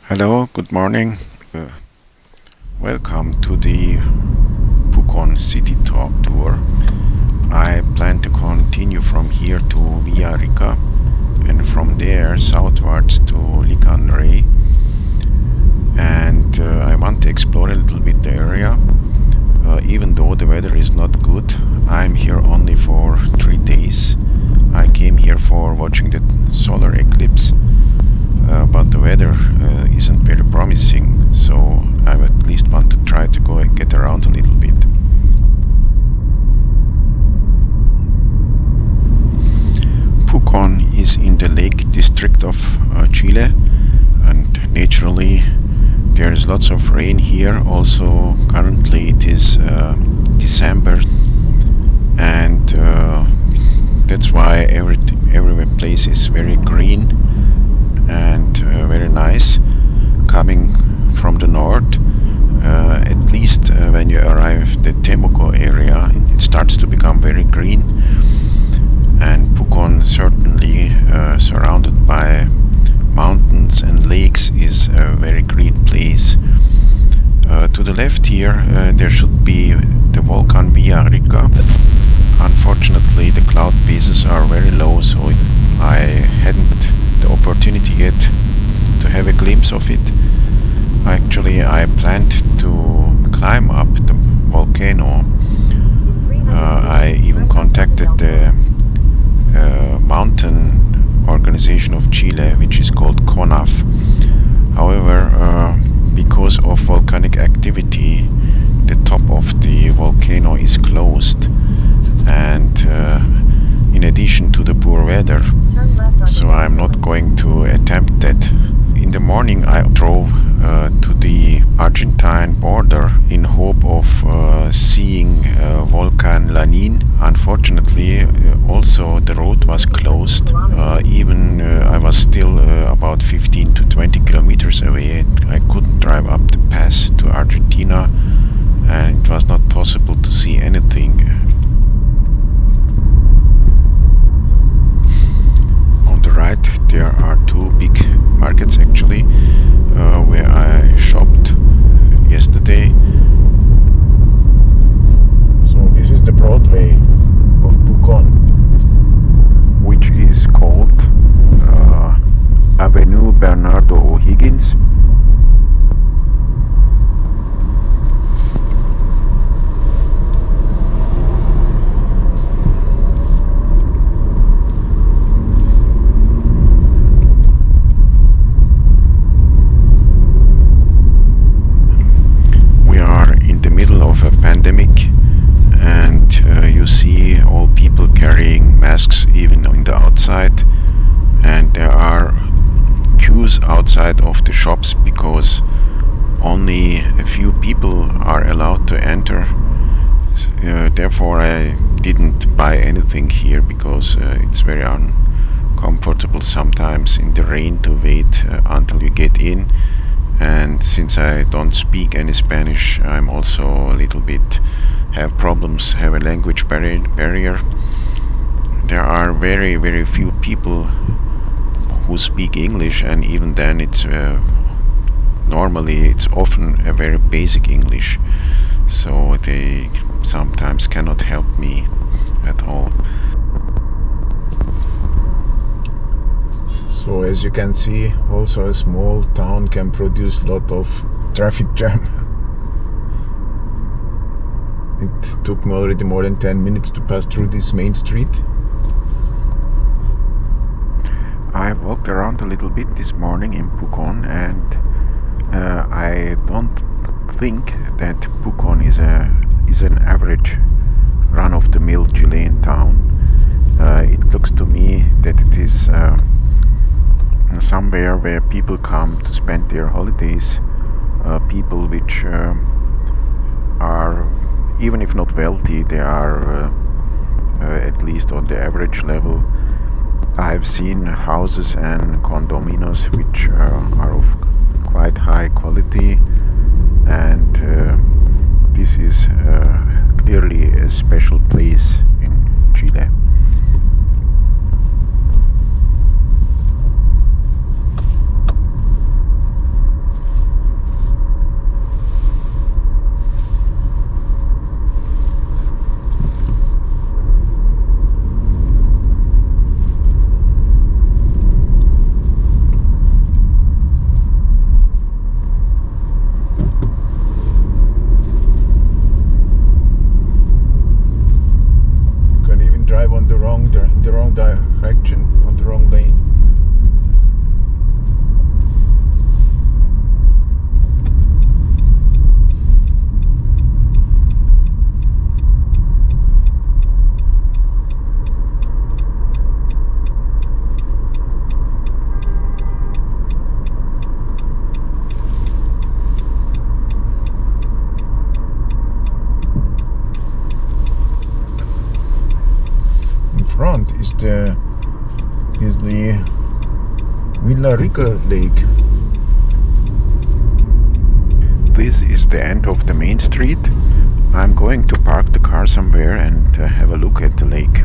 Hello, good morning. Uh, Welcome to the Pucon City Talk Tour. I plan to continue from here to Villarrica and from there southwards to Lican Ray. And I want to explore a little bit the area. Even though the weather is not good, I'm here only for 3 days. I came here for watching the solar eclipse. But the weather isn't very promising, so I at least want to try to go and get around a little bit. Pucon is in the Lake District of Chile, and naturally there is lots of rain here. Also, currently it is December, and that's why every place is very green and very nice. Coming from the north, at least when you arrive at the Temuco area, it starts to become very green, and Pucon, certainly surrounded by mountains and lakes, is a very green place. To the left here there should be the volcano Villarrica. Unfortunately the cloud bases are very low, so I hadn't the opportunity yet to have a glimpse of it. Actually, I planned to climb up the volcano. I even contacted the mountain organization of Chile, which is called CONAF. However, because of volcanic activity, the top of the volcano is closed, and in addition to the poor weather, so I'm not going to attempt that. In the morning I drove to the Argentine border in hope of seeing Volcan Lanin. Unfortunately, also the road was closed. Even I was still about 15 to 20 kilometers away. I couldn't drive up the pass to Argentina, and it was not possible to see anything. Right, there are two big markets actually where I shopped yesterday. So this is the Broadway of Pucon, which is called Avenue Bernardo O'Higgins. Even in the outside, and there are queues outside of the shops because only a few people are allowed to enter. Therefore I didn't buy anything here because it's very uncomfortable sometimes in the rain to wait until you get in, and since I don't speak any Spanish, I'm also a little bit have a language barrier. There are very, very few people who speak English, and even then it's often a very basic English, so they sometimes cannot help me at all. So as you can see, also a small town can produce a lot of traffic jam. It took me already more than 10 minutes to pass through this main street. I walked around a little bit this morning in Pucon, and I don't think that Pucon is an average run-of-the-mill Chilean town. It looks to me that it is somewhere where people come to spend their holidays. People which are, even if not wealthy, they are at least on the average level. I've seen houses and condominiums which are of quite high quality, and this is clearly a special place in Chile. Rica Lake. This is the end of the main street. I'm going to park the car somewhere and have a look at the lake.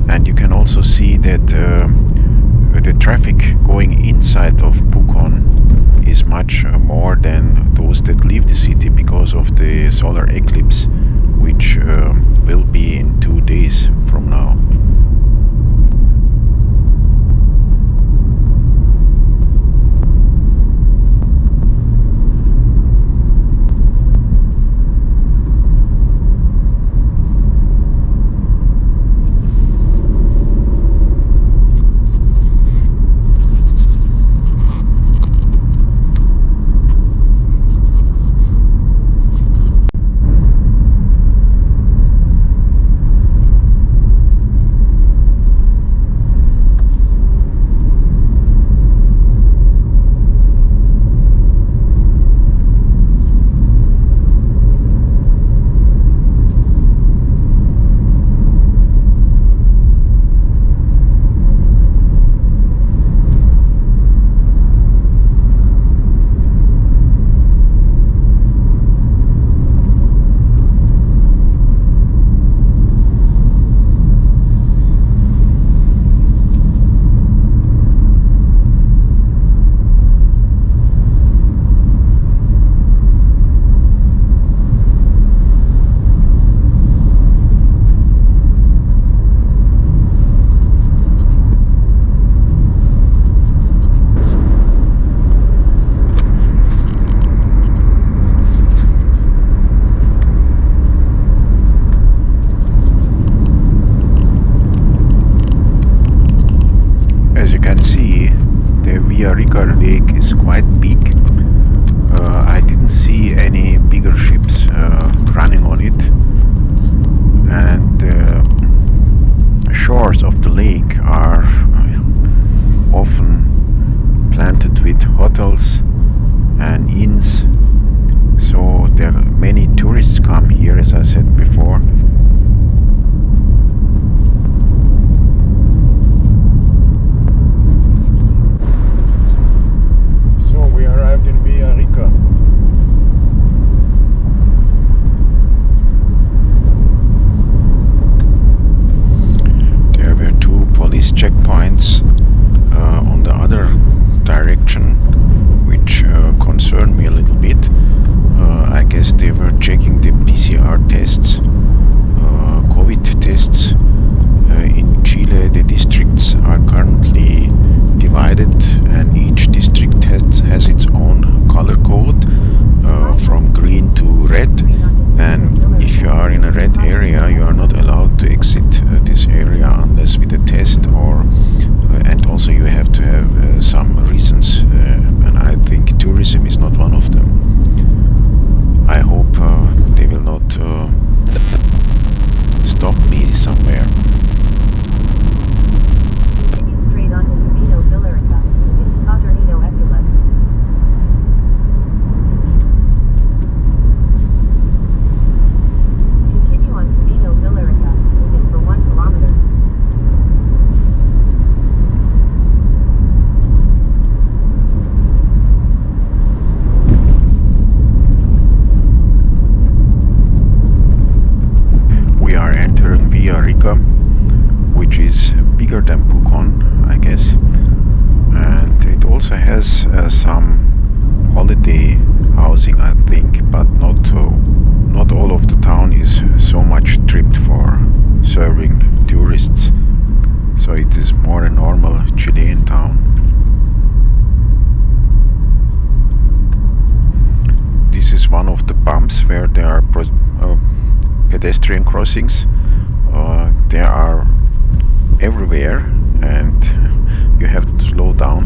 And you can also see that the traffic going inside of Pucon is much more than those that leave the city because of the solar eclipse, which will be in 2 days from now. bumps where there are pedestrian crossings. They are everywhere, and you have to slow down.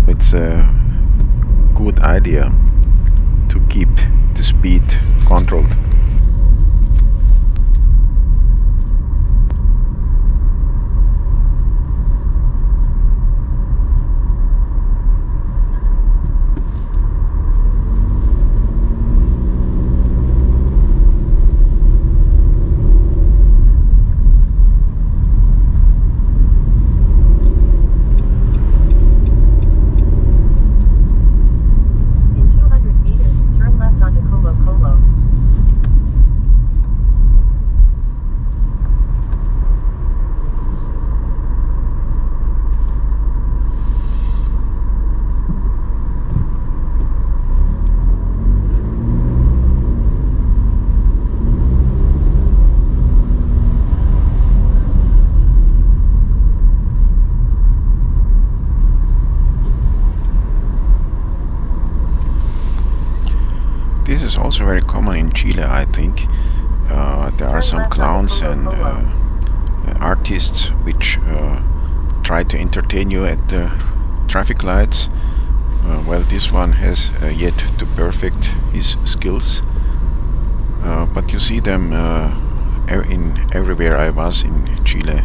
It's a good idea to keep the speed controlled. This is also very common in Chile, I think. There are some clowns and artists which try to entertain you at the traffic lights. Well, this one has yet to perfect his skills, but you see them in everywhere I was in Chile.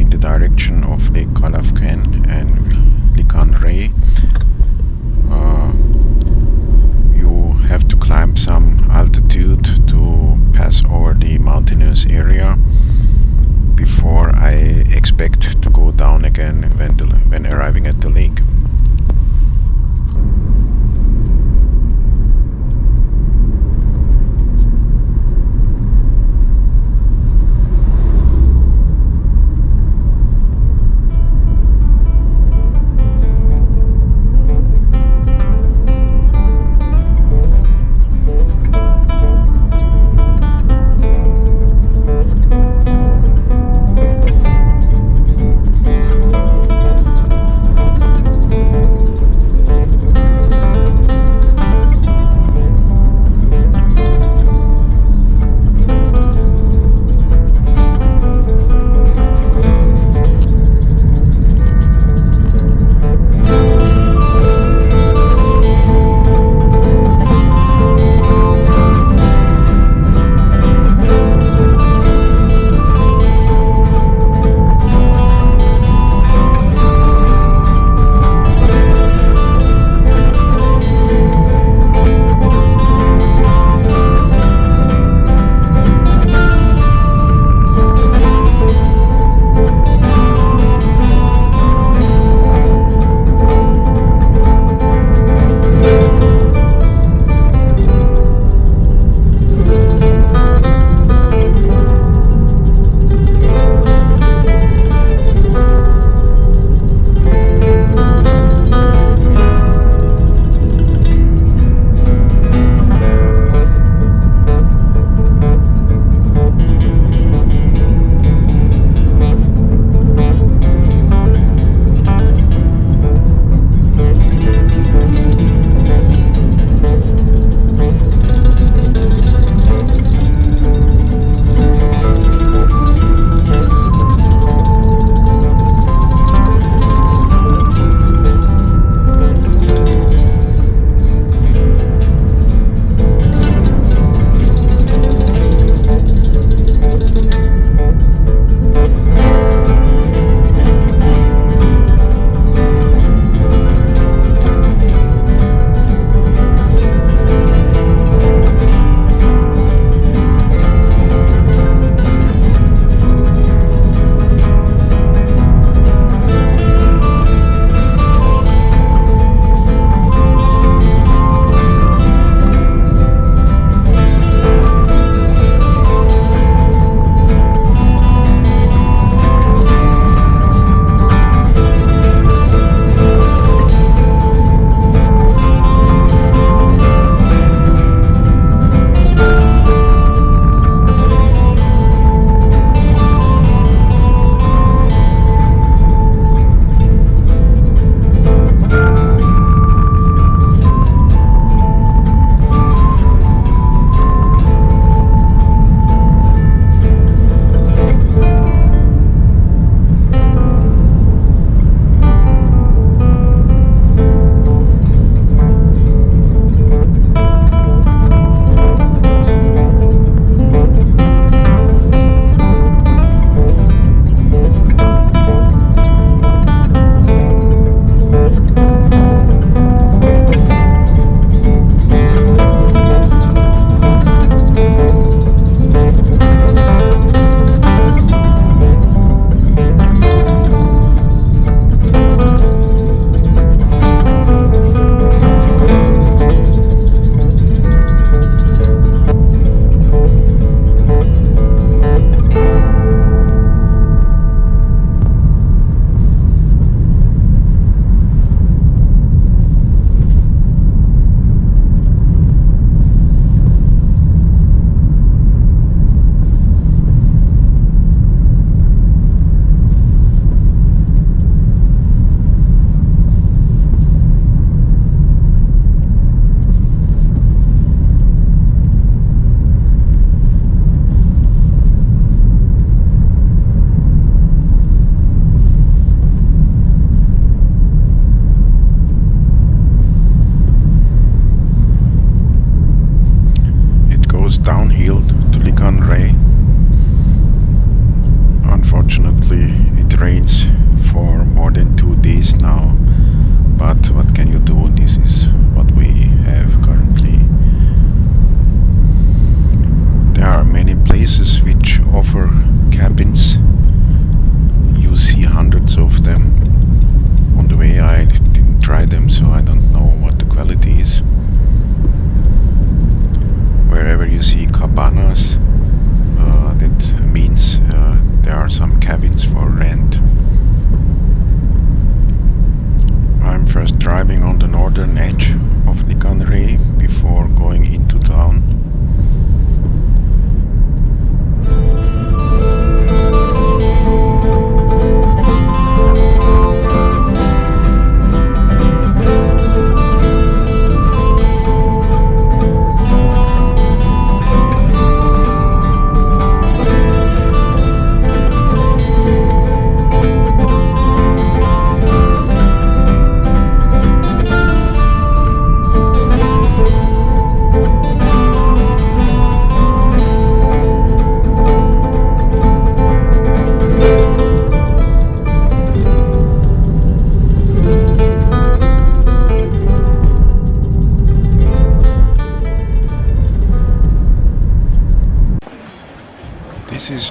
In the direction of Lake Pucon and Lican Ray. You have to climb some altitude to pass over the mountainous area before I expect to go down again when arriving at the lake.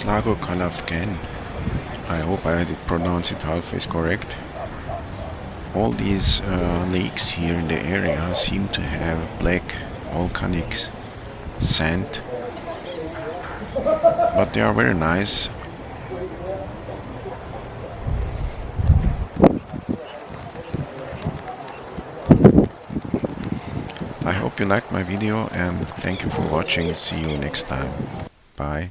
Lago Calafcan. I hope I did pronounce it halfway correct. All these lakes here in the area seem to have black volcanic sand, but they are very nice. I hope you liked my video and thank you for watching. See you next time. Bye.